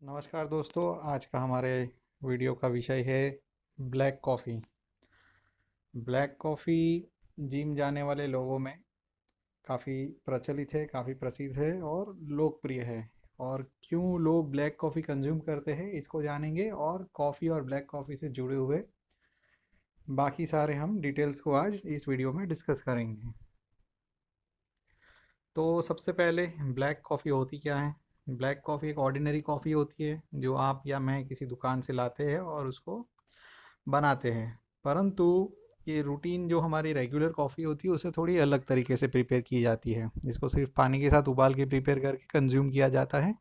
नमस्कार दोस्तों, आज का हमारे वीडियो का विषय है black coffee. Black coffee gym जाने वाले लोगों में काफ़ी प्रचलित है, काफ़ी प्रसिद्ध है और लोकप्रिय है। और क्यों लोग ब्लैक कॉफ़ी कंज्यूम करते हैं इसको जानेंगे, और कॉफ़ी और ब्लैक कॉफ़ी से जुड़े हुए बाकी सारे हम डिटेल्स को आज इस वीडियो में डिस्कस करेंगे। तो सबसे पहले ब्लैक कॉफ़ी होती क्या है? ब्लैक कॉफ़ी एक ऑर्डिनरी कॉफ़ी होती है जो आप या मैं किसी दुकान से लाते हैं और उसको बनाते हैं। परंतु ये रूटीन जो हमारी रेगुलर कॉफ़ी होती है उससे थोड़ी अलग तरीके से प्रिपेयर की जाती है। इसको सिर्फ पानी के साथ उबाल के प्रिपेयर करके कंज्यूम किया जाता है।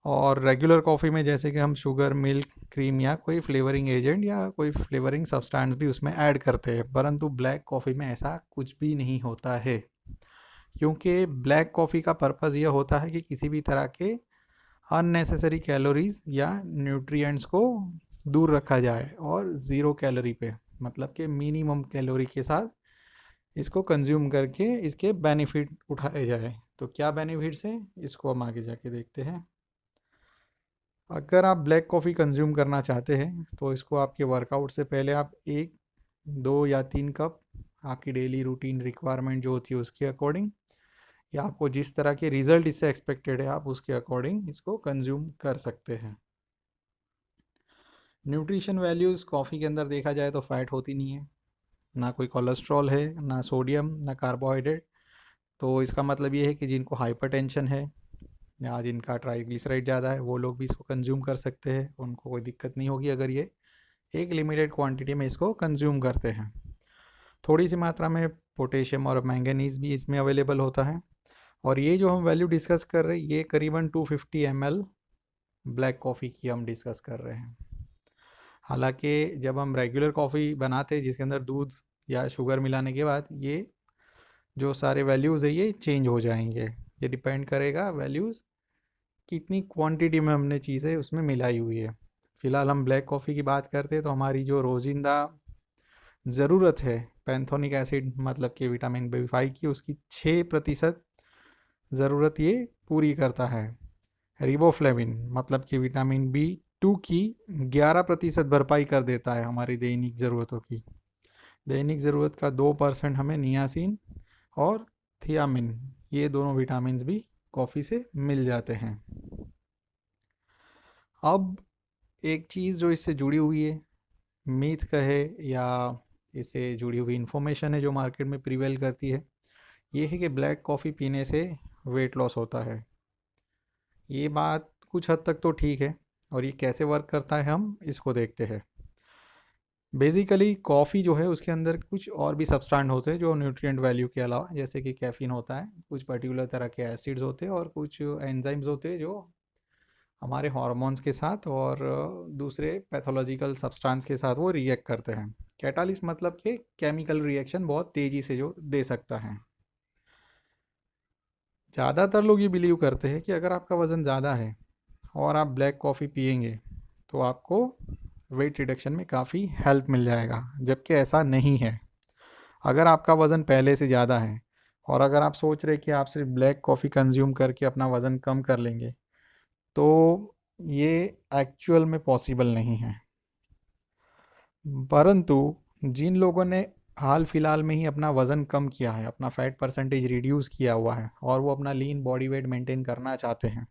और रेगुलर कॉफ़ी में जैसे कि हम शुगर, मिल्क, क्रीम या कोई फ्लेवरिंग एजेंट या कोई फ्लेवरिंग सब्सटेंस भी उसमें ऐड करते हैं, परंतु ब्लैक कॉफ़ी में ऐसा कुछ भी नहीं होता है। क्योंकि ब्लैक कॉफ़ी का पर्पज़ यह होता है कि किसी भी तरह के अननेसेसरी कैलोरीज या न्यूट्रिएंट्स को दूर रखा जाए और ज़ीरो कैलोरी पे, मतलब कि मिनिमम कैलोरी के साथ इसको कंज्यूम करके इसके बेनिफिट उठाए जाए। तो क्या बेनिफिट्स हैं इसको हम आगे जाके देखते हैं। अगर आप ब्लैक कॉफ़ी कंज्यूम करना चाहते हैं तो इसको आपके वर्कआउट से पहले आप 1, 2 या 3 कप आपकी डेली रूटीन रिक्वायरमेंट जो होती है उसके अकॉर्डिंग, या आपको जिस तरह के रिजल्ट इससे एक्सपेक्टेड है आप उसके अकॉर्डिंग इसको कंज्यूम कर सकते हैं। न्यूट्रिशन वैल्यूज़ कॉफ़ी के अंदर देखा जाए तो फैट होती नहीं है, ना कोई कोलेस्ट्रॉल है, ना सोडियम, ना कार्बोहाइड्रेट। तो इसका मतलब ये है कि जिनको हाइपरटेंशन है या जिनका ट्राइग्लिसराइड ज़्यादा है वो लोग भी इसको कंज्यूम कर सकते हैं, उनको कोई दिक्कत नहीं होगी अगर ये एक लिमिटेड क्वांटिटी में इसको कंज्यूम करते हैं। थोड़ी सी मात्रा में पोटेशियम और मैंगनीज भी इसमें अवेलेबल होता है। और ये जो हम वैल्यू डिस्कस कर रहे हैं ये करीबन 250 ml ब्लैक कॉफ़ी की हम डिस्कस कर रहे हैं। हालांकि जब हम रेगुलर कॉफ़ी बनाते हैं जिसके अंदर दूध या शुगर मिलाने के बाद ये जो सारे वैल्यूज़ है ये चेंज हो जाएंगे। ये डिपेंड करेगा वैल्यूज़ कितनी क्वांटिटी में हमने चीज़ें उसमें मिलाई हुई है। फ़िलहाल हम ब्लैक कॉफ़ी की बात करते हैं तो हमारी जो रोज़िंदा ज़रूरत है पैंथोनिक एसिड मतलब कि विटामिन B5 की, उसकी 6% ज़रूरत ये पूरी करता है। रिबोफ्लेविन मतलब कि विटामिन B2 की 11% भरपाई कर देता है हमारी दैनिक ज़रूरतों की। दैनिक ज़रूरत का 2% हमें नियासिन और थियामिन, ये दोनों विटामिन भी कॉफ़ी से मिल जाते हैं। अब एक चीज़ जो इससे जुड़ी हुई है, मीथ कहे या इससे जुड़ी हुई इंफॉर्मेशन है जो मार्केट में प्रिवेल करती है, ये है कि ब्लैक कॉफ़ी पीने से वेट लॉस होता है। ये बात कुछ हद तक तो ठीक है, और ये कैसे वर्क करता है हम इसको देखते हैं। बेसिकली कॉफ़ी जो है उसके अंदर कुछ और भी सब्सटेंस होते हैं जो न्यूट्रिएंट वैल्यू के अलावा, जैसे कि कैफीन होता है, कुछ पर्टिकुलर तरह के एसिड्स होते हैं और कुछ एंजाइम्स होते हैं जो हमारे हार्मोन्स के साथ और दूसरे पैथोलॉजिकल सब्सटेंस के साथ वो रिएक्ट करते हैं। कैटालिस्ट मतलब कि केमिकल रिएक्शन बहुत तेज़ी से जो दे सकता है। ज़्यादातर लोग ये बिलीव करते हैं कि अगर आपका वज़न ज़्यादा है और आप ब्लैक कॉफ़ी पियेंगे तो आपको वेट रिडक्शन में काफ़ी हेल्प मिल जाएगा, जबकि ऐसा नहीं है। अगर आपका वज़न पहले से ज़्यादा है और अगर आप सोच रहे कि आप सिर्फ ब्लैक कॉफ़ी कंज्यूम करके अपना वज़न कम कर लेंगे, तो ये एक्चुअल में पॉसिबल नहीं है। परंतु जिन लोगों ने हाल फिलहाल में ही अपना वज़न कम किया है, अपना फैट परसेंटेज रिड्यूस किया हुआ है और वो अपना लीन बॉडी वेट मेंटेन करना चाहते हैं,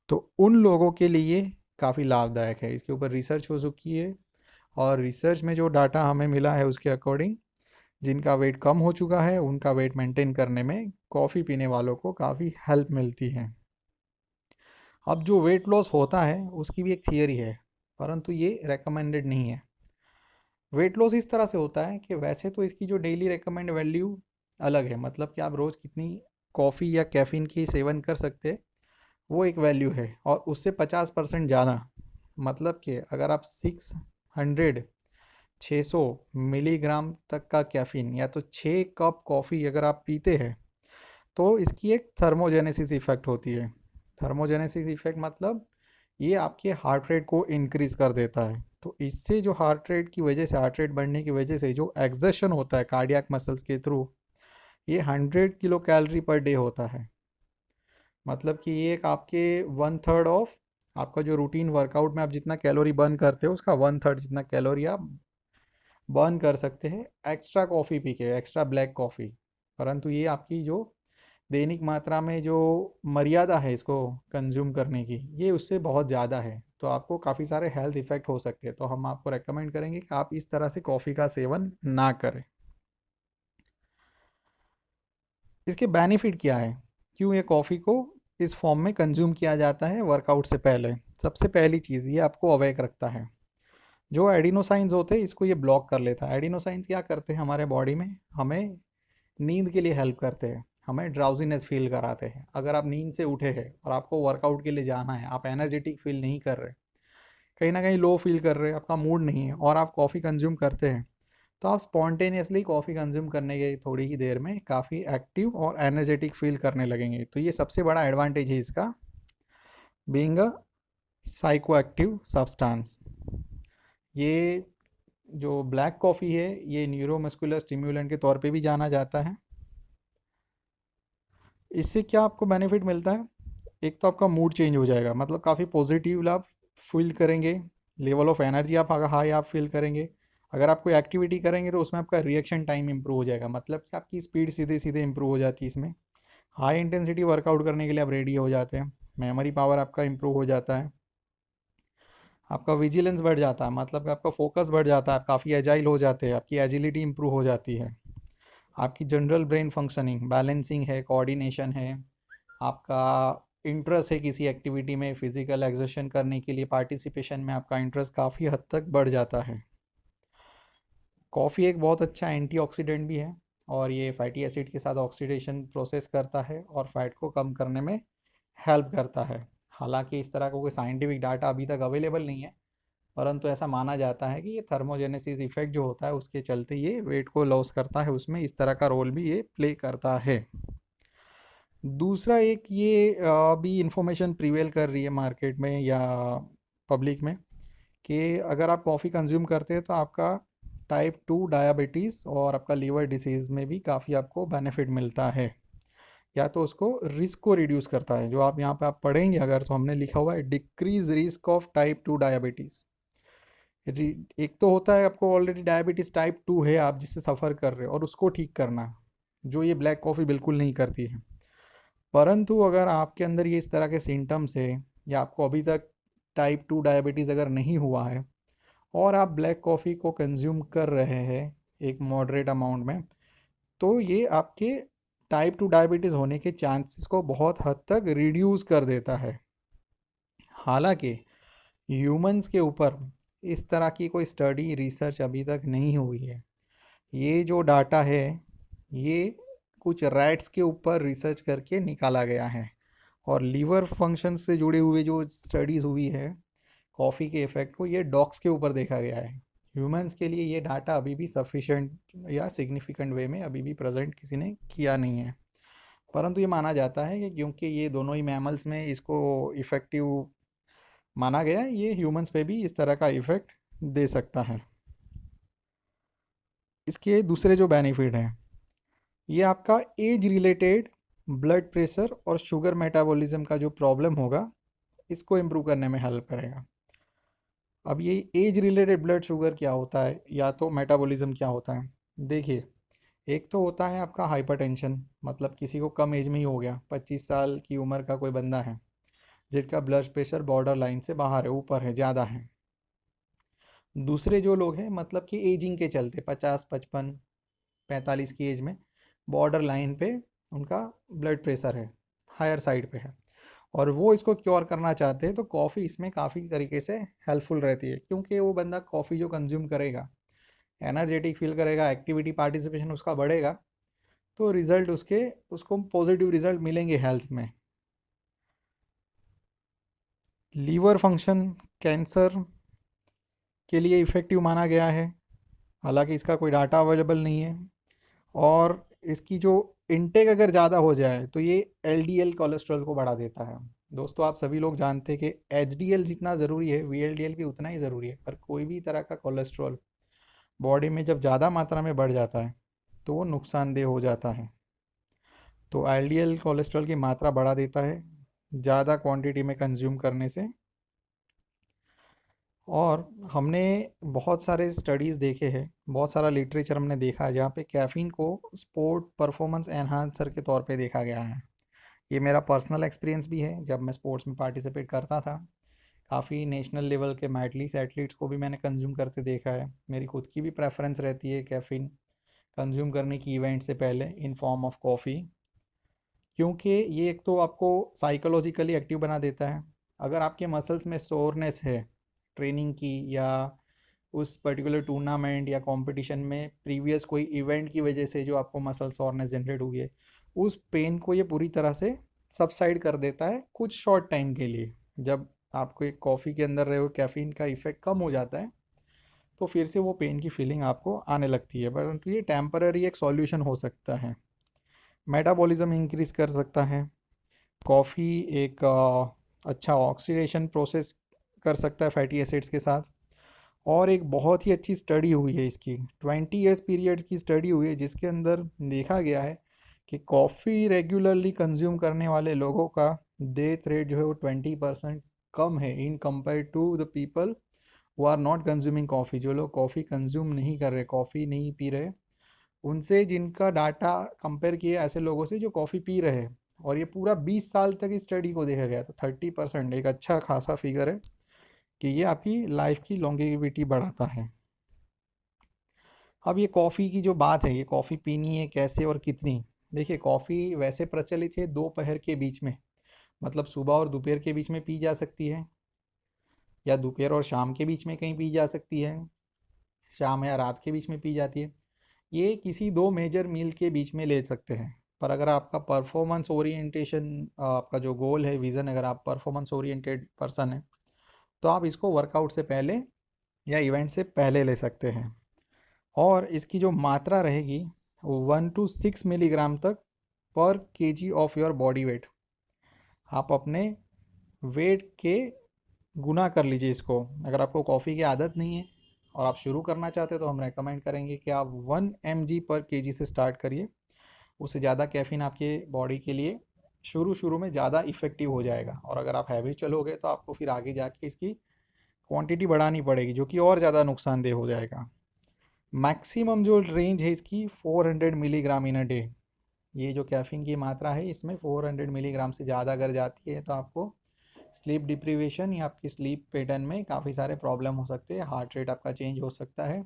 तो उन लोगों के लिए काफ़ी लाभदायक है। इसके ऊपर रिसर्च हो चुकी है और रिसर्च में जो डाटा हमें मिला है उसके अकॉर्डिंग जिनका वेट कम हो चुका है उनका वेट मेंटेन करने में कॉफ़ी पीने वालों को काफ़ी हेल्प मिलती है। अब जो वेट लॉस होता है उसकी भी एक थियरी है, परंतु ये रेकमेंडेड नहीं है। वेट लॉस इस तरह से होता है कि वैसे तो इसकी जो डेली रेकमेंड वैल्यू अलग है, मतलब कि आप रोज़ कितनी कॉफ़ी या कैफ़ीन की सेवन कर सकते हैं वो एक वैल्यू है, और उससे 50% ज़्यादा, मतलब कि अगर आप 600 मिलीग्राम तक का कैफ़ीन या तो 6 कप कॉफ़ी अगर आप पीते हैं तो इसकी एक थर्मोजेनेसिस इफ़ेक्ट होती है। थर्मोजेनेसिस इफ़ेक्ट मतलब ये आपके हार्ट रेट को इंक्रीज़ कर देता है। तो इससे जो हार्ट रेट की वजह से, हार्ट रेट बढ़ने की वजह से जो एक्सर्शन होता है कार्डियक मसल्स के थ्रू, ये 100 किलो कैलोरी पर डे होता है। मतलब कि ये एक आपके 1/3 ऑफ आपका जो रूटीन वर्कआउट में आप जितना कैलोरी बर्न करते हो उसका 1/3 जितना कैलोरी आप बर्न कर सकते हैं एक्स्ट्रा कॉफ़ी पी के, एक्स्ट्रा ब्लैक कॉफ़ी। परंतु ये आपकी जो दैनिक मात्रा में जो मर्यादा है इसको कंज्यूम करने की, ये उससे बहुत ज़्यादा है, तो आपको काफ़ी सारे हेल्थ इफ़ेक्ट हो सकते हैं। तो हम आपको रेकमेंड करेंगे कि आप इस तरह से कॉफ़ी का सेवन ना करें। इसके बेनिफिट क्या है, क्यों ये कॉफ़ी को इस फॉर्म में कंज्यूम किया जाता है वर्कआउट से पहले? सबसे पहली चीज़, ये आपको अवेक रखता है। जो एडिनोसाइंस होते हैं इसको ये ब्लॉक कर लेता है। एडिनोसाइंस क्या करते हैं हमारे बॉडी में? हमें नींद के लिए हेल्प करते हैं, हमें ड्राउजीनेस फील कराते हैं। अगर आप नींद से उठे हैं और आपको वर्कआउट के लिए जाना है, आप एनर्जेटिक फील नहीं कर रहे, कहीं ना कहीं लो फील कर रहे हैं, आपका मूड नहीं है और आप कॉफ़ी कंज्यूम करते हैं, तो आप स्पॉन्टेनियसली कॉफ़ी कंज्यूम करने के थोड़ी ही देर में काफ़ी एक्टिव और एनर्जेटिक फील करने लगेंगे। तो ये सबसे बड़ा एडवांटेज है इसका, being a psycho active substance. ये जो ब्लैक कॉफ़ी है ये न्यूरोमस्कुलर स्टिम्युलेंट के तौर पे भी जाना जाता है। इससे क्या आपको बेनिफिट मिलता है? एक तो आपका मूड चेंज हो जाएगा, मतलब काफ़ी पॉजिटिव आप फील करेंगे, लेवल ऑफ एनर्जी आप हाई आप फील करेंगे। अगर आप कोई एक्टिविटी करेंगे तो उसमें आपका रिएक्शन टाइम इंप्रूव हो जाएगा, मतलब कि आपकी स्पीड सीधे सीधे इंप्रूव हो जाती है। इसमें हाई इंटेंसिटी वर्कआउट करने के लिए आप रेडी हो जाते हैं, मेमोरी पावर आपका इंप्रूव हो जाता है, आपका विजिलेंस बढ़ जाता है, मतलब कि आपका फोकस बढ़ जाता है, आप काफ़ी एजाइल हो जाते हैं, आपकी एजिलिटी इंप्रूव हो जाती है, आपकी जनरल ब्रेन फंक्शनिंग, बैलेंसिंग है, कोऑर्डिनेशन है, आपका इंटरेस्ट है किसी एक्टिविटी में, फिजिकल एक्सर्शन करने के लिए पार्टिसिपेशन में आपका इंटरेस्ट काफ़ी हद तक बढ़ जाता है। कॉफ़ी एक बहुत अच्छा एंटीऑक्सीडेंट भी है और ये फैटी एसिड के साथ ऑक्सीडेशन प्रोसेस करता है और फैट को कम करने में हेल्प करता है। हालांकि इस तरह का कोई साइंटिफिक डाटा अभी तक अवेलेबल नहीं है, परंतु ऐसा माना जाता है कि ये थर्मोजेनेसिस इफेक्ट जो होता है उसके चलते ये वेट को लॉस करता है, उसमें इस तरह का रोल भी ये प्ले करता है। दूसरा एक ये अभी इंफॉर्मेशन प्रिवेल कर रही है मार्केट में या पब्लिक में कि अगर आप कॉफ़ी कंज्यूम करते हैं तो आपका टाइप 2 डायबिटीज़ और आपका लीवर डिसीज़ में भी काफ़ी आपको बेनिफिट मिलता है, या तो उसको रिस्क को रिड्यूस करता है। जो आप यहाँ पे आप पढ़ेंगे अगर, तो हमने लिखा हुआ है decrease risk of type 2 diabetes. एक तो होता है आपको ऑलरेडी डायबिटीज़ टाइप 2 है आप जिससे सफ़र कर रहे हो और उसको ठीक करना, जो ये ब्लैक कॉफ़ी बिल्कुल नहीं करती है। परंतु अगर आपके अंदर ये इस तरह के सिम्टम्स है या आपको अभी तक टाइप 2 डायबिटीज़ अगर नहीं हुआ है और आप ब्लैक कॉफ़ी को कंज्यूम कर रहे हैं एक मॉडरेट अमाउंट में, तो ये आपके टाइप 2 डायबिटीज़ होने के चांसेस को बहुत हद तक रिड्यूस कर देता है। हालांकि ह्यूमंस के ऊपर इस तरह की कोई स्टडी रिसर्च अभी तक नहीं हुई है। ये जो डाटा है ये कुछ रैट्स के ऊपर रिसर्च करके निकाला गया है और लीवर फंक्शन से जुड़े हुए जो स्टडीज़ हुई है कॉफ़ी के इफ़ेक्ट को, ये डॉग्स के ऊपर देखा गया है। ह्यूमंस के लिए ये डाटा अभी भी सफिशेंट या सिग्निफिकेंट वे में अभी भी प्रेजेंट किसी ने किया नहीं है। परंतु ये माना जाता है कि क्योंकि ये दोनों ही मैमल्स में इसको इफ़ेक्टिव माना गया है, ये ह्यूमंस पे भी इस तरह का इफ़ेक्ट दे सकता है। इसके दूसरे जो बेनिफिट हैं, ये आपका एज रिलेटेड ब्लड प्रेशर और शुगर मेटाबॉलिज्म का जो प्रॉब्लम होगा इसको इम्प्रूव करने में हेल्प करेगा। अब ये एज रिलेटेड ब्लड शुगर क्या होता है या तो मेटाबॉलिज्म क्या होता है? देखिए, एक तो होता है आपका हाइपरटेंशन, मतलब किसी को कम एज में ही हो गया, 25 साल की उम्र का कोई बंदा है जिनका ब्लड प्रेशर बॉर्डर लाइन से बाहर है, ऊपर है, ज़्यादा है। दूसरे जो लोग हैं मतलब कि एजिंग के चलते 50, 55, 45 की एज में बॉर्डर लाइन पे उनका ब्लड प्रेशर है, हायर साइड पे है, और वो इसको क्योर करना चाहते हैं, तो कॉफ़ी इसमें काफ़ी तरीके से हेल्पफुल रहती है। क्योंकि वो बंदा कॉफ़ी जो कंज्यूम करेगा एनर्जेटिक फील करेगा, एक्टिविटी पार्टिसिपेशन उसका बढ़ेगा, तो रिजल्ट उसको पॉजिटिव रिजल्ट मिलेंगे हेल्थ में। लीवर फंक्शन, कैंसर के लिए इफ़ेक्टिव माना गया है, हालांकि इसका कोई डाटा अवेलेबल नहीं है। और इसकी जो इनटेक अगर ज़्यादा हो जाए तो ये एलडीएल कोलेस्ट्रॉल को बढ़ा देता है। दोस्तों, आप सभी लोग जानते हैं कि एचडीएल जितना ज़रूरी है वीएलडीएल भी उतना ही ज़रूरी है, पर कोई भी तरह का कोलेस्ट्रॉल बॉडी में जब ज़्यादा मात्रा में बढ़ जाता है तो वो नुकसानदेह हो जाता है। तो एलडीएल कोलेस्ट्रॉल की मात्रा बढ़ा देता है, ज़्यादा क्वांटिटी में कंज्यूम करने से। और हमने बहुत सारे स्टडीज़ देखे हैं, बहुत सारा लिटरेचर हमने देखा है जहाँ पे कैफ़ीन को स्पोर्ट परफॉर्मेंस एनहांसर के तौर पे देखा गया है। ये मेरा पर्सनल एक्सपीरियंस भी है, जब मैं स्पोर्ट्स में पार्टिसिपेट करता था काफ़ी नेशनल लेवल के मैटलीस एथलीट्स को भी मैंने कंज्यूम करते देखा है। मेरी खुद की भी प्रेफरेंस रहती है कैफ़ीन कंज्यूम करने की इवेंट से पहले इन फॉर्म ऑफ कॉफ़ी, क्योंकि ये एक तो आपको साइकोलॉजिकली एक्टिव बना देता है। अगर आपके मसल्स में सोरनेस है ट्रेनिंग की, या उस पर्टिकुलर टूर्नामेंट या कंपटीशन में प्रीवियस कोई इवेंट की वजह से जो आपको मसल सोरनेस जनरेट हुई है, उस पेन को ये पूरी तरह से सबसाइड कर देता है कुछ शॉर्ट टाइम के लिए। जब आपको एक कॉफ़ी के अंदर रहे हो कैफ़ीन का इफ़ेक्ट कम हो जाता है, तो फिर से वो पेन की फीलिंग आपको आने लगती है, परंतु ये टेम्पररी एक सॉल्यूशन हो सकता है। मेटाबॉलिज्म इंक्रीज कर सकता है। कॉफ़ी एक अच्छा ऑक्सीडेशन प्रोसेस कर सकता है फैटी एसिड्स के साथ। और एक बहुत ही अच्छी स्टडी हुई है इसकी, 20 ईयर्स पीरियड की स्टडी हुई है, जिसके अंदर देखा गया है कि कॉफ़ी रेगुलरली कंज्यूम करने वाले लोगों का डेथ रेट जो है वो 20% कम है in compare to the people who are not consuming coffee. जो लोग कॉफ़ी कंज्यूम नहीं कर रहे, कॉफ़ी नहीं पी रहे, उनसे जिनका डाटा कंपेयर किया ऐसे लोगों से जो कॉफ़ी पी रहे हैं, और ये पूरा 20 साल तक इस स्टडी को देखा गया, तो 30% एक अच्छा खासा फिगर है कि ये आपकी लाइफ की लॉन्गेविटी बढ़ाता है। अब ये कॉफ़ी की जो बात है, ये कॉफ़ी पीनी है कैसे और कितनी। देखिए, कॉफ़ी वैसे प्रचलित है दोपहर के बीच में, मतलब सुबह और दोपहर के बीच में पी जा सकती है, या दोपहर और शाम के बीच में कहीं पी जा सकती है, शाम या रात के बीच में पी जाती है। ये किसी दो मेजर मील के बीच में ले सकते हैं। पर अगर आपका परफॉर्मेंस ओरिएंटेशन, आपका जो गोल है, विज़न, अगर आप परफॉर्मेंस ओरिएंटेड पर्सन है, तो आप इसको वर्कआउट से पहले या इवेंट से पहले ले सकते हैं। और इसकी जो मात्रा रहेगी वो 1 to 6 मिलीग्राम तक पर KG of your body weight. आप अपने वेट के गुना कर लीजिए इसको। अगर आपको कॉफ़ी की आदत नहीं है और आप शुरू करना चाहते हो, तो हम रेकमेंड करेंगे कि आप 1 mg पर केजी से स्टार्ट करिए। उससे ज़्यादा कैफ़ीन आपके बॉडी के लिए शुरू शुरू में ज़्यादा इफ़ेक्टिव हो जाएगा, और अगर आप हैवी चलोगे तो आपको फिर आगे जाके इसकी क्वांटिटी बढ़ानी पड़ेगी, जो कि और ज़्यादा नुकसानदेह हो जाएगा। मैक्सिमम जो रेंज है इसकी 400 मिलीग्राम इन अ डे। ये जो कैफ़ीन की मात्रा है इसमें 400 मिलीग्राम से ज़्यादा अगर जाती है तो आपको स्लीप डिप्रीवेशन या आपकी स्लीप पैटर्न में काफ़ी सारे प्रॉब्लम हो सकते हैं। हार्ट रेट आपका चेंज हो सकता है,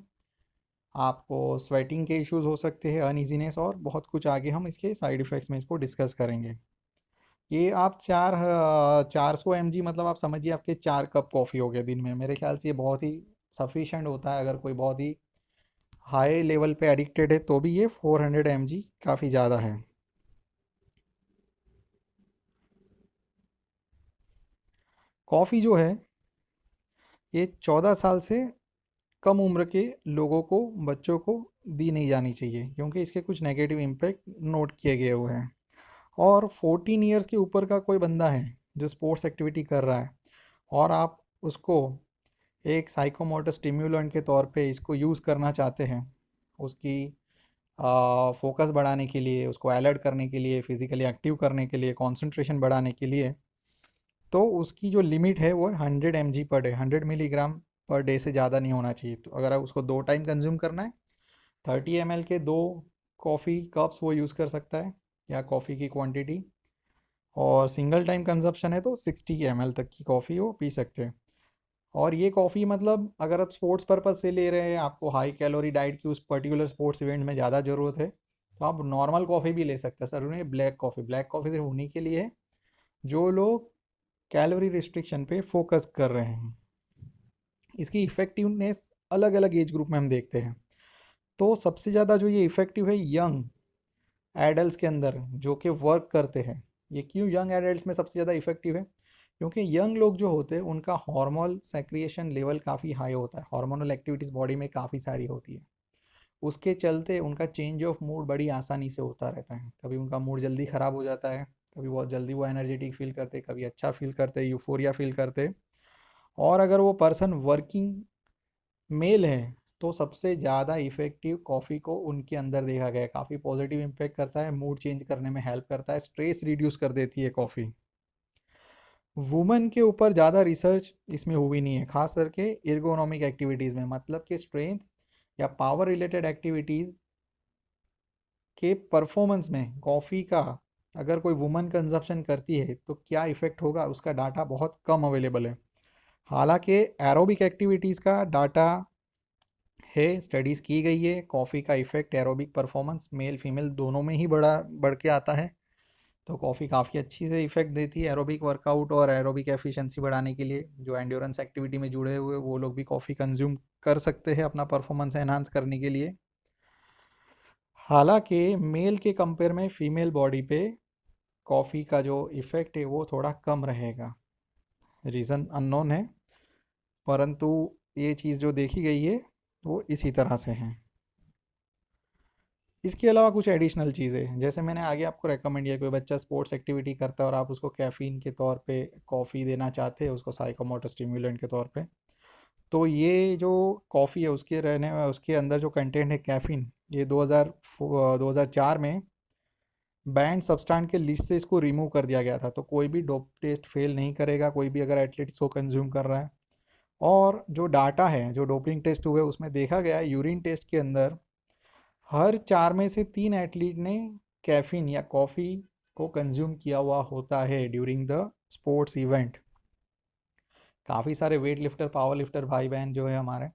आपको स्वेटिंग के इश्यूज हो सकते हैं, अनइजीनेस, और बहुत कुछ आगे हम इसके साइड इफ़ेक्ट्स में इसको डिस्कस करेंगे। ये आप 400 mg, मतलब आप समझिए आपके 4 कप कॉफ़ी हो गया दिन में। मेरे ख्याल से ये बहुत ही सफिशेंट होता है। अगर कोई बहुत ही हाई लेवल पे एडिक्टेड है तो भी ये 400 mg काफ़ी ज़्यादा है। कॉफ़ी जो है ये 14 साल से कम उम्र के लोगों को, बच्चों को दी नहीं जानी चाहिए, क्योंकि इसके कुछ नेगेटिव इम्पैक्ट नोट किए गए हुए हैं। और 14 ईयर्स के ऊपर का कोई बंदा है जो स्पोर्ट्स एक्टिविटी कर रहा है, और आप उसको एक साइकोमोटर स्टिम्युलेंट के तौर पे इसको यूज़ करना चाहते हैं, उसकी फोकस बढ़ाने के लिए, उसको अलर्ट करने के लिए, फिज़िकली एक्टिव करने के लिए, कंसंट्रेशन बढ़ाने के लिए, तो उसकी जो लिमिट है वो 100 mg per day, 100 milligram per day से ज़्यादा नहीं होना चाहिए। तो अगर आप उसको 2 टाइम कंज्यूम करना है, 30 ml के 2 कॉफ़ी कप्स वो यूज़ कर सकता है, या कॉफ़ी की क्वांटिटी। और सिंगल टाइम कंजप्शन है तो 60 ml तक की कॉफ़ी वो पी सकते हैं। और ये कॉफ़ी, मतलब अगर आप स्पोर्ट्स पर्पज़ से ले रहे हैं, आपको हाई कैलोरी डाइट की उस पर्टिकुलर स्पोर्ट्स इवेंट में ज़्यादा ज़रूरत है, तो आप नॉर्मल कॉफ़ी भी ले सकते हैं। सर उन्हें ब्लैक कॉफ़ी सिर्फ उन्हीं के लिए है जो लोग कैलोरी रिस्ट्रिक्शन पे फोकस कर रहे हैं। इसकी इफ़ेक्टिवनेस अलग अलग एज ग्रुप में हम देखते हैं। तो सबसे ज़्यादा जो ये इफ़ेक्टिव है यंग एडल्ट के अंदर, जो कि वर्क करते हैं। ये क्यों यंग एडल्ट में सबसे ज़्यादा इफ़ेक्टिव है? क्योंकि यंग लोग जो होते हैं उनका हार्मोनल सेक्रिएशन लेवल काफ़ी हाई होता है, हार्मोनल एक्टिविटीज़ बॉडी में काफ़ी सारी होती है। उसके चलते उनका चेंज ऑफ मूड बड़ी आसानी से होता रहता है। कभी उनका मूड जल्दी ख़राब हो जाता है, कभी बहुत जल्दी वो एनर्जेटिक फील करते, कभी अच्छा फील करते, यूफोरिया फील करते। और अगर वो पर्सन वर्किंग मेल है, तो सबसे ज़्यादा इफ़ेक्टिव कॉफ़ी को उनके अंदर देखा गया है। काफ़ी पॉजिटिव इम्पैक्ट करता है, मूड चेंज करने में हेल्प करता है, स्ट्रेस रिड्यूस कर देती है कॉफ़ी। वुमेन के ऊपर ज़्यादा रिसर्च इसमें हुई नहीं है, खास करके एर्गोनॉमिक एक्टिविटीज़ में, मतलब कि स्ट्रेंथ या पावर रिलेटेड एक्टिविटीज़ के परफॉर्मेंस में कॉफ़ी का अगर कोई वुमन कंजप्शन करती है तो क्या इफ़ेक्ट होगा, उसका डाटा बहुत कम अवेलेबल है। हालांकि एरोबिक एक्टिविटीज़ का डाटा है, स्टडीज़ की गई है, कॉफ़ी का effect aerobic performance male female दोनों में ही बढ़ के आता है। तो कॉफ़ी काफ़ी अच्छी से इफ़ेक्ट देती है एरोबिक वर्कआउट और एरोबिक एफिशिएंसी बढ़ाने के लिए। जो एंड्योरेंस एक्टिविटी में जुड़े हुए वो लोग भी कॉफ़ी कंज्यूम कर सकते हैं अपना परफॉर्मेंस एनहांस करने के लिए। हालांकि मेल के कंपेयर में फीमेल बॉडी पे कॉफ़ी का जो इफ़ेक्ट है वो थोड़ा कम रहेगा। रीज़न अननोन है, परंतु ये चीज़ जो देखी गई है वो इसी तरह से है। इसके अलावा कुछ एडिशनल चीज़ें, जैसे मैंने आगे आपको रेकमेंड किया, कोई बच्चा स्पोर्ट्स एक्टिविटी करता है और आप उसको कैफ़ीन के तौर पे कॉफ़ी देना चाहते हैं, उसको साइकोमोटर स्टिमुलेंट के तौर पे, तो ये जो कॉफ़ी है उसके उसके अंदर जो कंटेंट है कैफ़ीन, ये 2004 में बैंड सब्सटेंस के लिस्ट से इसको रिमूव कर दिया गया था। तो कोई भी डोप टेस्ट फेल नहीं करेगा, कोई भी अगर एथलीट इसको कंज्यूम कर रहा है। और जो डाटा है, जो डोपिंग टेस्ट हुए उसमें देखा गया है यूरिन टेस्ट के अंदर हर 4 में से 3 एथलीट ने कैफीन या कॉफ़ी को कंज्यूम किया हुआ होता है ड्यूरिंग द स्पोर्ट्स इवेंट। काफ़ी सारे वेट लिफ्टर, पावर लिफ्टर भाई बहन जो है हमारे,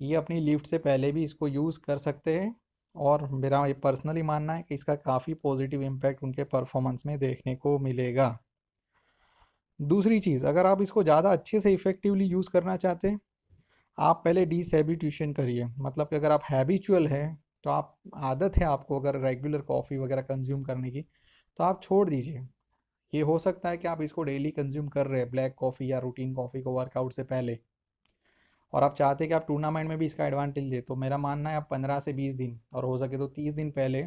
ये अपनी लिफ्ट से पहले भी इसको यूज़ कर सकते हैं, और मेरा ये पर्सनली मानना है कि इसका काफ़ी पॉजिटिव इम्पैक्ट उनके परफॉर्मेंस में देखने को मिलेगा। दूसरी चीज़, अगर आप इसको ज़्यादा अच्छे से इफ़ेक्टिवली यूज़ करना चाहते हैं, आप पहले डिसहैबिट्यूशन करिए। मतलब कि अगर आप हैबिचुअल हैं, तो आप आदत है आपको अगर रेगुलर कॉफ़ी वगैरह कंज्यूम करने की, तो आप छोड़ दीजिए। ये हो सकता है कि आप इसको डेली कंज्यूम कर रहे हैं, ब्लैक कॉफ़ी या रूटीन कॉफ़ी को वर्कआउट से पहले, और आप चाहते हैं कि आप टूर्नामेंट में भी इसका एडवांटेज ले, तो मेरा मानना है आप 15 से 20 दिन और हो सके तो 30 दिन पहले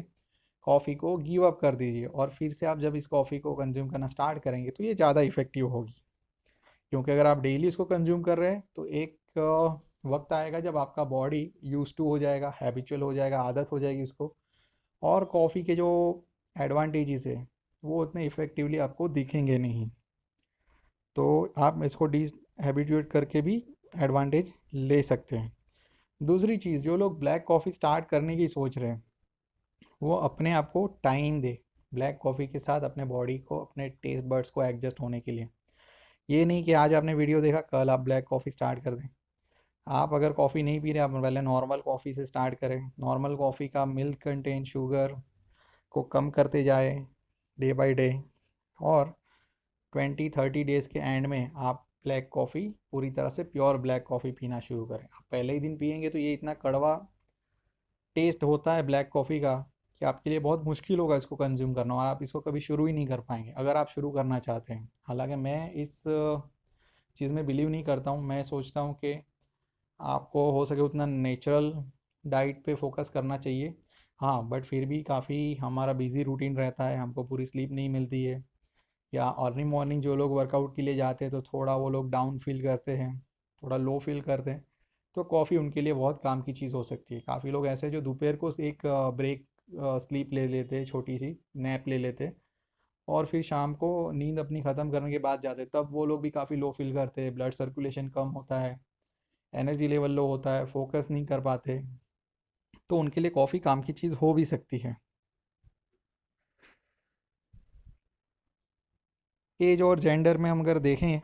कॉफ़ी को गिव अप कर दीजिए, और फिर से आप जब इस कॉफ़ी को कंज्यूम करना स्टार्ट करेंगे तो ये ज़्यादा इफेक्टिव होगी। क्योंकि अगर आप डेली इसको कंज्यूम कर रहे हैं तो एक वक्त आएगा जब आपका बॉडी यूज टू हो जाएगा, हैबिचुअल हो जाएगा, आदत हो जाएगी उसको, और कॉफ़ी के जो एडवांटेजेस है वो उतने इफ़ेक्टिवली आपको दिखेंगे नहीं। तो आप इसको हैबिट्यूएट करके भी एडवांटेज ले सकते हैं। दूसरी चीज़, जो लोग ब्लैक कॉफ़ी स्टार्ट करने की सोच रहे हैं वो अपने आप को टाइम दे ब्लैक कॉफ़ी के साथ, अपने बॉडी को, अपने टेस्ट बर्ड्स को एडजस्ट होने के लिए। ये नहीं कि आज आपने वीडियो देखा कल आप ब्लैक कॉफ़ी स्टार्ट कर दें। आप अगर कॉफ़ी नहीं पी रहे, आप पहले नॉर्मल कॉफ़ी से स्टार्ट करें। नॉर्मल कॉफ़ी का मिल्क कंटेंट, शुगर को कम करते जाए डे बाय डे, और 20-30 डेज़ के एंड में आप ब्लैक कॉफ़ी पूरी तरह से प्योर ब्लैक कॉफ़ी पीना शुरू करें। आप पहले ही दिन पियेंगे तो ये इतना कड़वा टेस्ट होता है ब्लैक कॉफ़ी का कि आपके लिए बहुत मुश्किल होगा इसको कंज्यूम करना, और आप इसको कभी शुरू ही नहीं कर पाएंगे अगर आप शुरू करना चाहते हैं। हालांकि मैं इस चीज़ में बिलीव नहीं करता हूँ। मैं सोचता हूँ कि आपको हो सके उतना नेचुरल डाइट पे फोकस करना चाहिए। हाँ, बट फिर भी काफ़ी हमारा बिजी रूटीन रहता है, हमको पूरी स्लीप नहीं मिलती है, या अर्ली मॉर्निंग जो लोग वर्कआउट के लिए जाते हैं तो थोड़ा वो लोग डाउन फील करते हैं, थोड़ा लो फील करते हैं, तो कॉफ़ी उनके लिए बहुत काम की चीज़ हो सकती है। काफ़ी लोग ऐसे हैं जो दोपहर को एक ब्रेक स्लीप ले लेते हैं, छोटी सी नैप ले लेते हैं, और फिर शाम को नींद अपनी ख़त्म करने के बाद जाते हैं, तब वो लोग भी काफ़ी लो फील करते हैं, ब्लड सर्कुलेशन कम होता है, एनर्जी लेवल लो होता है, फोकस नहीं कर पाते। तो उनके लिए कॉफ़ी काम की चीज़ हो भी सकती है। एज और जेंडर में हम अगर देखें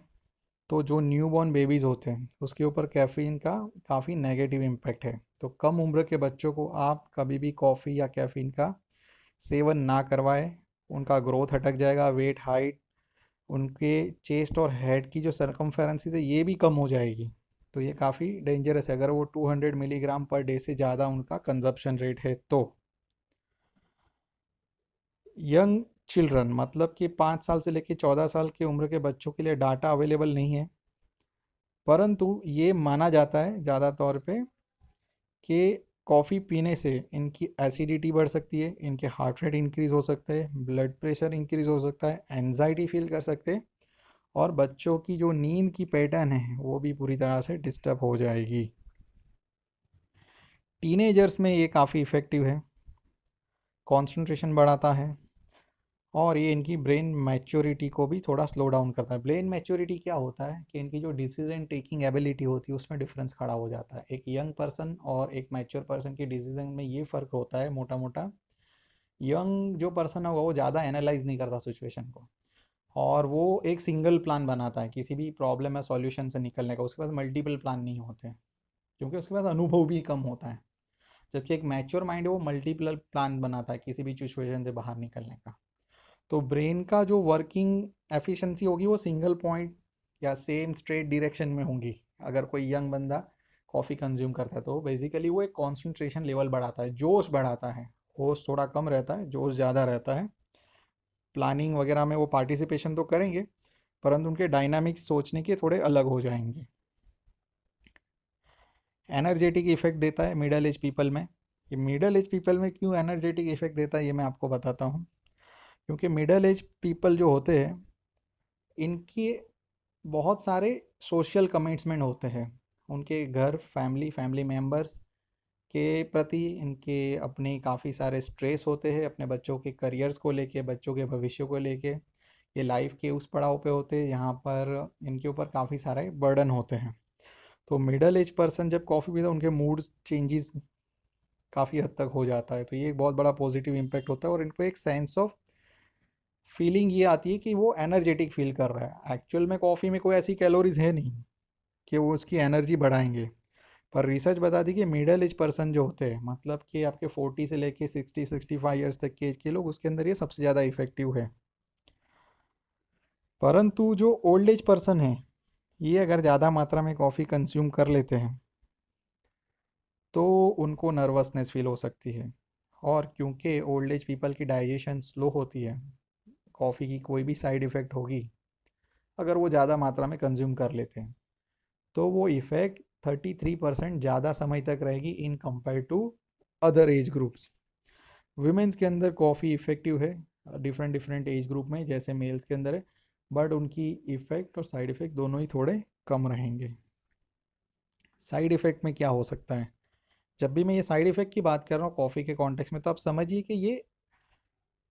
तो जो न्यूबॉर्न बेबीज़ होते हैं उसके ऊपर कैफ़ीन का काफ़ी नेगेटिव इम्पैक्ट है। तो कम उम्र के बच्चों को आप कभी भी कॉफ़ी या कैफ़ीन का सेवन ना करवाएं। उनका ग्रोथ अटक जाएगा, वेट हाइट, उनके चेस्ट और हेड की जो सरकमफेरेंसेस है ये भी कम हो जाएगी। तो ये काफ़ी डेंजरस है अगर वो 200 मिलीग्राम पर डे से ज़्यादा उनका कंजप्शन रेट है तो। यंग चिल्ड्रन, मतलब कि 5 साल से लेकर 14 साल की उम्र के बच्चों के लिए डाटा अवेलेबल नहीं है, परंतु ये माना जाता है ज़्यादा तौर पे कि कॉफ़ी पीने से इनकी एसिडिटी बढ़ सकती है, इनके हार्ट रेट इंक्रीज़ हो सकता है, ब्लड प्रेशर इंक्रीज़ हो सकता है, एनजाइटी फील कर सकते हैं, और बच्चों की जो नींद की पैटर्न है वो भी पूरी तरह से डिस्टर्ब हो जाएगी। टीनेजर्स में ये काफ़ी इफ़ेक्टिव है, कंसंट्रेशन बढ़ाता है, और ये इनकी ब्रेन मैच्योरिटी को भी थोड़ा स्लो डाउन करता है। ब्रेन मैच्योरिटी क्या होता है कि इनकी जो डिसीजन टेकिंग एबिलिटी होती है उसमें डिफरेंस खड़ा हो जाता है। एक यंग पर्सन और एक मैच्योर पर्सन की डिसीजन में ये फ़र्क होता है मोटा मोटा। यंग जो पर्सन होगा वो ज़्यादा एनालाइज नहीं करता सिचुएशन को, और वो एक सिंगल प्लान बनाता है किसी भी प्रॉब्लम या सॉल्यूशन से निकलने का। उसके पास मल्टीपल प्लान नहीं होते क्योंकि उसके पास अनुभव भी कम होता है। जबकि एक मैच्योर माइंड है वो मल्टीपल प्लान बनाता है किसी भी सिचुएशन से बाहर निकलने का। तो ब्रेन का जो वर्किंग एफिशिएंसी होगी वो सिंगल पॉइंट या सेम स्ट्रेट डायरेक्शन में होंगी। अगर कोई यंग बंदा कॉफ़ी कंज्यूम करता है तो बेसिकली वो एक कॉन्सेंट्रेशन लेवल बढ़ाता है, जोश बढ़ाता है। होश थोड़ा कम रहता है, जोश ज़्यादा रहता है। प्लानिंग वगैरह में वो पार्टिसिपेशन तो करेंगे परंतु उनके डायनामिक्स सोचने के थोड़े अलग हो जाएंगे। एनर्जेटिक इफेक्ट देता है मिडल एज पीपल में। ये मिडल एज पीपल में क्यों एनर्जेटिक इफेक्ट देता है ये मैं आपको बताता हूँ। क्योंकि मिडल एज पीपल जो होते हैं इनके बहुत सारे सोशल कमिटमेंट होते हैं। उनके घर, फैमिली मेम्बर्स के प्रति इनके अपने काफ़ी सारे स्ट्रेस होते हैं, अपने बच्चों के करियर्स को लेके, बच्चों के भविष्य को लेके। ये लाइफ के उस पड़ाव पे होते हैं यहाँ पर इनके ऊपर काफ़ी सारे बर्डन होते हैं। तो मिडल एज पर्सन जब कॉफ़ी पीता है उनके मूड चेंजेस काफ़ी हद तक हो जाता है। तो ये एक बहुत बड़ा पॉजिटिव इम्पैक्ट होता है और इनको एक सेंस ऑफ फीलिंग ये आती है कि वो एनर्जेटिक फील कर रहा है। एक्चुअल में कॉफ़ी में कोई ऐसी कैलोरीज है नहीं कि वो उसकी एनर्जी बढ़ाएंगे। पर रिसर्च बताती है कि मिडल एज पर्सन जो होते हैं, मतलब कि आपके 40 से लेके 60-65 ईयर्स तक के एज के लोग, उसके अंदर ये सबसे ज़्यादा इफेक्टिव है। परंतु जो ओल्ड एज पर्सन है ये अगर ज़्यादा मात्रा में कॉफ़ी कंज्यूम कर लेते हैं तो उनको नर्वसनेस फील हो सकती है। और क्योंकि ओल्ड एज पीपल की डाइजेशन स्लो होती है, कॉफ़ी की कोई भी साइड इफ़ेक्ट होगी अगर वो ज़्यादा मात्रा में कंज्यूम कर लेते हैं तो वो इफ़ेक्ट 33% ज़्यादा समय तक रहेगी in compare to other age groups. Women's के अंदर कॉफ़ी इफ़ेक्टिव है डिफरेंट डिफरेंट एज ग्रुप में जैसे मेल्स के अंदर है, बट उनकी इफ़ेक्ट और साइड इफ़ेक्ट दोनों ही थोड़े कम रहेंगे। साइड इफ़ेक्ट में क्या हो सकता है? जब भी मैं ये साइड इफ़ेक्ट की बात कर रहा हूँ कॉफ़ी के कॉन्टेक्स्ट में, तो आप समझिए कि ये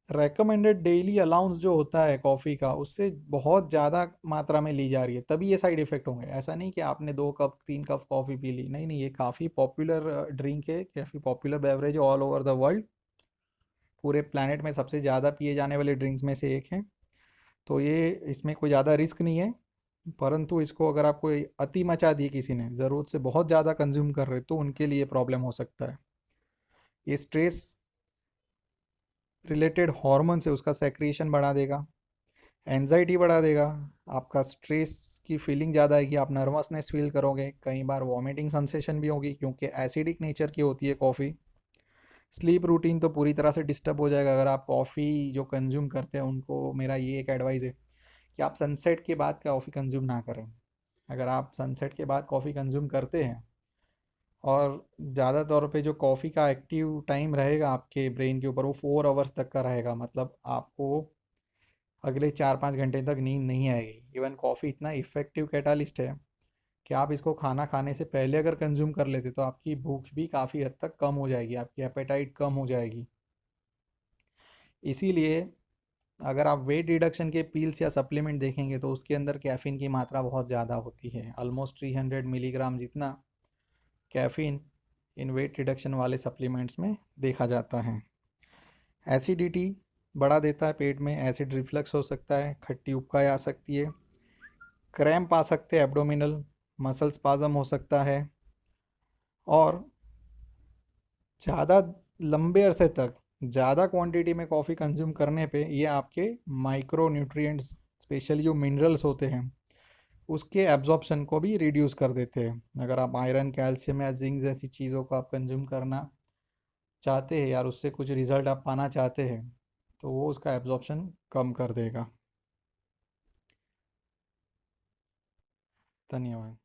रेकमेंडेड डेली अलाउंस जो होता है कॉफ़ी का उससे बहुत ज़्यादा मात्रा में ली जा रही है, तभी ये साइड इफ़ेक्ट होंगे। ऐसा नहीं कि आपने 2 कप 3 कप कॉफ़ी पी ली, नहीं नहीं, ये काफ़ी पॉपुलर ड्रिंक है, काफ़ी पॉपुलर बेवरेज है ऑल ओवर द वर्ल्ड। पूरे प्लानट में सबसे ज़्यादा पिए जाने वाले ड्रिंक्स में से एक है। तो ये इसमें कोई ज़्यादा रिस्क नहीं है। परंतु इसको अगर आपको अति मचा दी किसी ने, ज़रूरत से बहुत ज़्यादा कंज्यूम कर रहे, तो उनके लिए प्रॉब्लम हो सकता है। ये स्ट्रेस रिलेटेड हार्मोन से उसका सेक्रेशन बढ़ा देगा, एनजाइटी बढ़ा देगा, आपका स्ट्रेस की फीलिंग ज़्यादा आएगी, आप नर्वसनेस फील करोगे, कई बार वॉमिटिंग सेंसेशन भी होगी क्योंकि एसिडिक नेचर की होती है कॉफ़ी। स्लीप रूटीन तो पूरी तरह से डिस्टर्ब हो जाएगा। अगर आप कॉफ़ी जो कंज्यूम करते हैं उनको मेरा ये एक एडवाइस है कि आप सनसेट के बाद कॉफ़ी कंज्यूम ना करें। अगर आप सनसेट के बाद कॉफ़ी कंज्यूम करते हैं और ज़्यादा तौर पे जो कॉफ़ी का एक्टिव टाइम रहेगा आपके ब्रेन के ऊपर वो 4 आवर्स तक का रहेगा, मतलब आपको अगले 4-5 घंटे तक नींद नहीं आएगी। इवन कॉफ़ी इतना इफ़ेक्टिव कैटालिस्ट है कि आप इसको खाना खाने से पहले अगर कंज्यूम कर लेते तो आपकी भूख भी काफ़ी हद तक कम हो जाएगी, आपकी एपेटाइट कम हो जाएगी। इसीलिए अगर आप वेट रिडक्शन के पील्स या सप्लीमेंट देखेंगे तो उसके अंदर कैफ़ीन की मात्रा बहुत ज़्यादा होती है, ऑलमोस्ट 300 मिलीग्राम जितना कैफ़ीन इन वेट रिडक्शन वाले सप्लीमेंट्स में देखा जाता है। एसिडिटी बढ़ा देता है पेट में, एसिड रिफ्लक्स हो सकता है, खट्टी उबकाई आ सकती है, क्रैम्प आ सकते हैं एब्डोमिनल, मसल स्पाज्म हो सकता है। और ज़्यादा लंबे अरसे तक ज़्यादा क्वांटिटी में कॉफ़ी कंज्यूम करने पे ये आपके माइक्रो न्यूट्रिएंट्स, स्पेशली जो मिनरल्स होते हैं उसके एब्जॉर्प्शन को भी रिड्यूस कर देते हैं। अगर आप आयरन, कैल्शियम या जिंक जैसी चीज़ों को आप कंज्यूम करना चाहते हैं यार, उससे कुछ रिजल्ट आप पाना चाहते हैं तो वो उसका एब्जॉर्प्शन कम कर देगा। धन्यवाद।